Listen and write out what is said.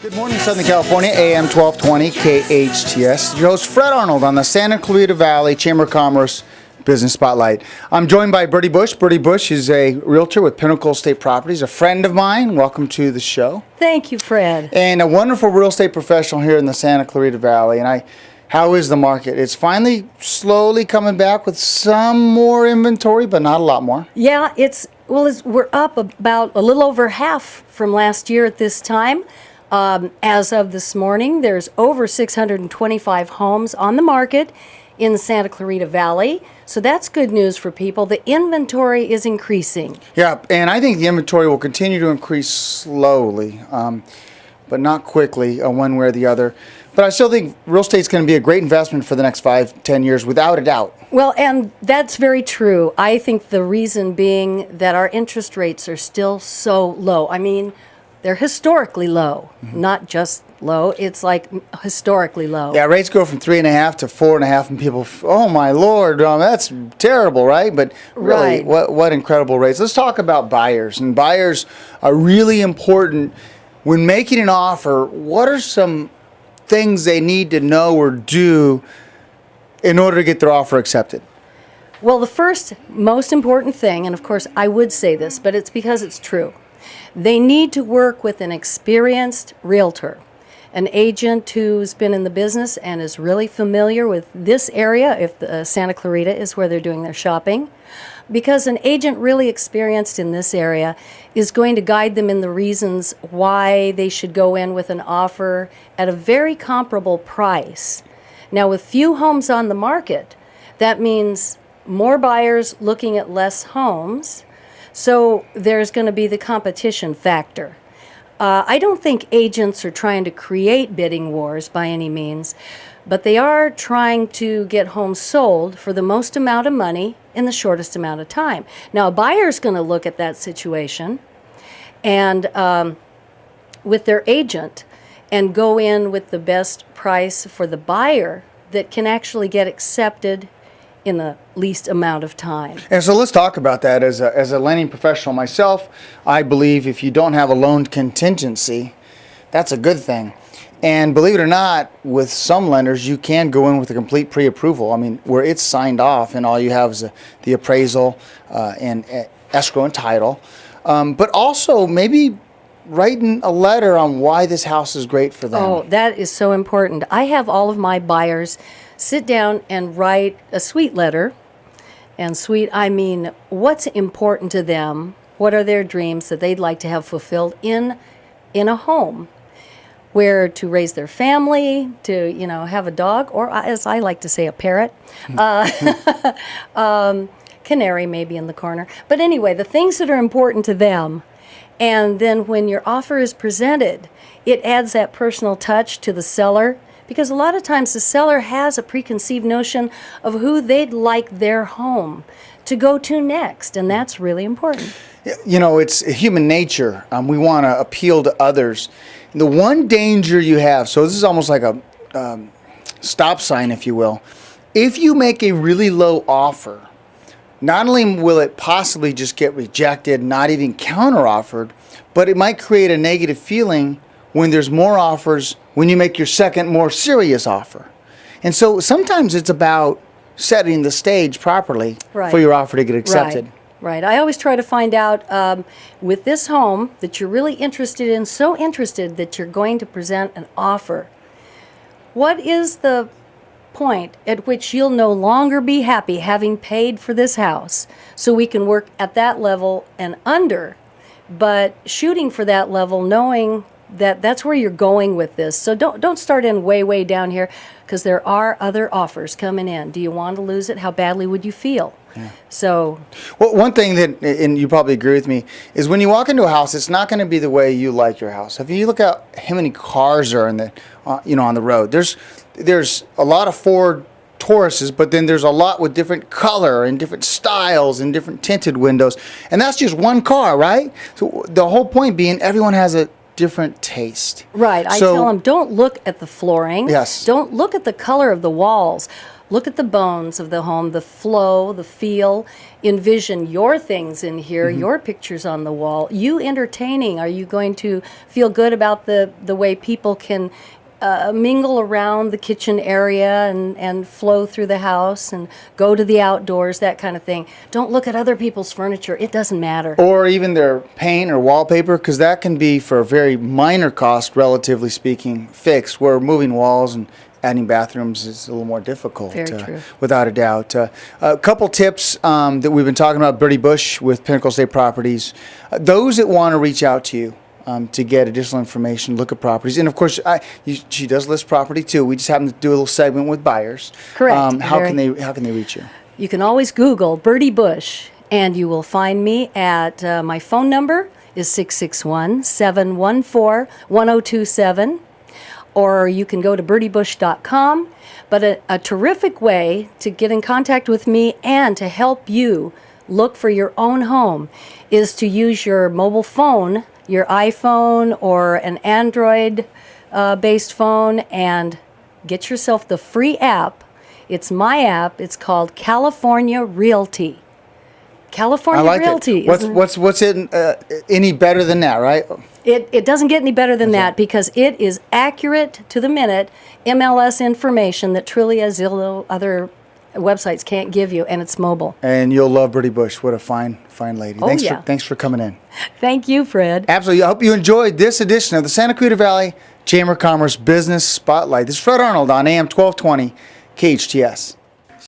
Good morning, Southern California, AM 1220, KHTS. Your host, Fred Arnold, on the Santa Clarita Valley Chamber of Commerce Business Spotlight. I'm joined by Birdie Bush. Birdie Bush is a realtor with Pinnacle Estate Properties, a friend of mine. Welcome to the show. Thank you, Fred. And a wonderful real estate professional here in the Santa Clarita Valley. And how is the market? It's finally slowly coming back with some more inventory, but not a lot more. Yeah, we're up about a little over half from last year at this time. As of this morning, there's over 625 homes on the market in the Santa Clarita Valley. So that's good news for people. The inventory is increasing. Yeah, and I think the inventory will continue to increase slowly, but not quickly, one way or the other. But I still think real estate's going to be a great investment for the next 5-10 years, without a doubt. Well, and that's very true. I think the reason being that our interest rates are still so low. I mean, they're historically low, not just low. It's like historically low. Yeah, rates go from 3.5 to 4.5, and people, oh my Lord, that's terrible, right? But really, Right. what incredible rates. Let's talk about buyers. And buyers are really important when making an offer. What are some things they need to know or do in order to get their offer accepted? Well, the first most important thing, and of course I would say this, but it's because it's true. They need to work with an experienced realtor, an agent who's been in the business and is really familiar with this area, if Santa Clarita is where they're doing their shopping, because an agent really experienced in this area is going to guide them in the reasons why they should go in with an offer at a very comparable price. Now, with few homes on the market, that means more buyers looking at less homes. So there's going to be the competition factor. I don't think agents are trying to create bidding wars by any means, but they are trying to get homes sold for the most amount of money in the shortest amount of time. Now, a buyer's going to look at that situation and with their agent and go in with the best price for the buyer that can actually get accepted in the least amount of time. And so let's talk about that. As a lending professional myself, I believe if you don't have a loan contingency, that's a good thing. And believe it or not, with some lenders, you can go in with a complete pre-approval. I mean, where it's signed off and all you have is the appraisal and escrow and title. But also maybe writing a letter on why this house is great for them. Oh, that is so important. I have all of my buyers sit down and write a sweet letter. And sweet, I mean, what's important to them? What are their dreams that they'd like to have fulfilled in a home? Where to raise their family, to, have a dog, or as I like to say, a parrot. Canary maybe in the corner. But anyway, the things that are important to them. And then when your offer is presented, it adds that personal touch to the seller, because a lot of times the seller has a preconceived notion of who they'd like their home to go to next, and that's really important. It's human nature. We want to appeal to others. The one danger you have, so this is almost like a stop sign, if you will. If you make a really low offer, not only will it possibly just get rejected, not even counter-offered, but it might create a negative feeling when there's more offers when you make your second more serious offer. And so sometimes it's about setting the stage properly for your offer to get accepted. Right. I always try to find out with this home that you're really interested in, so interested that you're going to present an offer. What is the point at which you'll no longer be happy having paid for this house, so we can work at that level and under, but shooting for that level, knowing that that's where you're going with this. So don't start in way down here, because there are other offers coming in. Do you want to lose it? How badly would you feel? Yeah. So, well, one thing that, and you probably agree with me, is when you walk into a house, it's not going to be the way you like your house. If you look at how many cars are in the, on the road, there's a lot of Ford Tauruses, but then there's a lot with different color and different styles and different tinted windows, and that's just one car, right? So the whole point being, everyone has a different taste. Right. I So- tell them, don't look at the flooring. Yes. Don't look at the color of the walls. Look at the bones of the home, the flow, the feel. Envision your things in here, your pictures on the wall. You entertaining. Are you going to feel good about the way people can mingle around the kitchen area and flow through the house and go to the outdoors, that kind of thing? Don't look at other people's furniture. It doesn't matter. Or even their paint or wallpaper, because that can be, for a very minor cost, relatively speaking, fixed, where moving walls and adding bathrooms is a little more difficult. Very true. Without a doubt. A couple tips that we've been talking about, Birdie Bush with Pinnacle State Properties. Those that want to reach out to you to get additional information, look at properties. And of course, she does list property too. We just happen to do a little segment with buyers. Correct. How can they reach you? You can always Google Birdie Bush, and you will find me at my phone number is 661-714-1027. Or you can go to birdiebush.com. But a terrific way to get in contact with me and to help you look for your own home is to use your mobile phone, your iPhone or an Android based phone, and get yourself the free app. It's my app. It's called California Realty. California I like Realty. it. What's it any better than that, right? It doesn't get any better than that because it is accurate to the minute MLS information that Trillia, Zillow, other websites can't give you, and it's mobile. And you'll love Birdie Bush. What a fine lady. Oh, yeah. Thanks for coming in. Thank you, Fred. Absolutely. I hope you enjoyed this edition of the Santa Clarita Valley Chamber of Commerce Business Spotlight. This is Fred Arnold on AM 1220 KHTS.